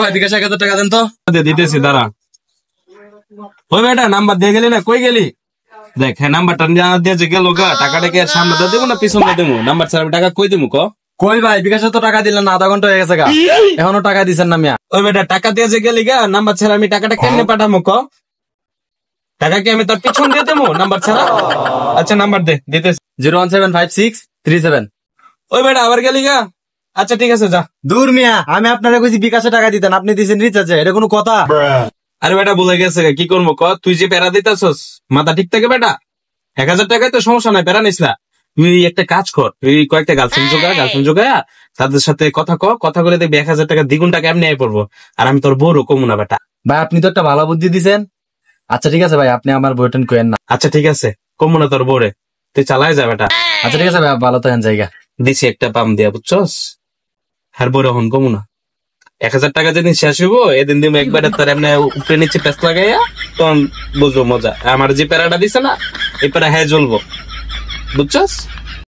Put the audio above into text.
ভাই বিকাশ 1000 টাকা দেন তো। দিতেছি দাঁড়া। ওই বেটা নাম্বার দিয়ে গেলি না, কই গেলি? দেখ হ্যাঁ নাম্বারটা দিয়ে যে গেল গা, টাকাটা কি আর সামনে দেবো না পিছনে দেবো? নাম্বার ছাড়া টাকা কই দেবো ক? কই ভাই বিকাশে তো টাকা দিলেন না, আধা ঘন্টা হয়ে গেছে গা, এখনো টাকা দিচ্ছেন না মিয়া। ওই বেটা টাকা দিয়ে যে গেলি গা, নাম্বার ছাড়া আমি টাকাটা কেমনে পাঠামো ক? টাকা কি আমি তোর পিছন দিয়ে দেবো নাম্বার ছাড়া? আচ্ছা নাম্বার দে, দিতেছি। 0175637। ওই বেটা আবার গেলি গা? আচ্ছা ঠিক আছে যা। দূর মিয়া, আমি আপনারা কইছি বিকাশে টাকা দিতেন, আপনি দিছেন রিচার্জে, এটা কোনো কথা? আরে বেটা বলে গেছে কি করবো ক? তুই যে প্যারা দিতেছস মাথা ঠিক থাকে বেটা? 1000 টাকায় তো সমস্যা নাই, প্যারা নিস না। তুই একটা কাজ কর, তুই কয়েকটা গার্লফ্রেন্ড জোগায়া তাদের সাথে কথা বলে দেখবি 1000 টাকা দ্বিগুণ টাকা এমনি আয় পড়বো। আর আমি তোর বউরও কমু না বেটা। ভাই আপনি তো একটা ভালো বুদ্ধি দিছেন। আচ্ছা ঠিক আছে ভাই, আপনি আমার বইটেন কইেন না। আচ্ছা ঠিক আছে, কমু না তোর বউরে, তুই চালায় যা বেটা। আচ্ছা ঠিক আছে ভাই, ভালো থাকেন জায়গা। দিছি একটা পাম দিয়া বুঝছস, আর বউরে হন কমু না। 1000 টাকা যেদিন শেষ হইব এদিন দিন একবারে তোর এমনি উপরে নিচে পেস লাগাইয়া তখন বুঝবো মজা। আমার যে প্যারাটা দিছে না, এই প্যারা হ্যাঁ জ্বলবো, বুঝছস?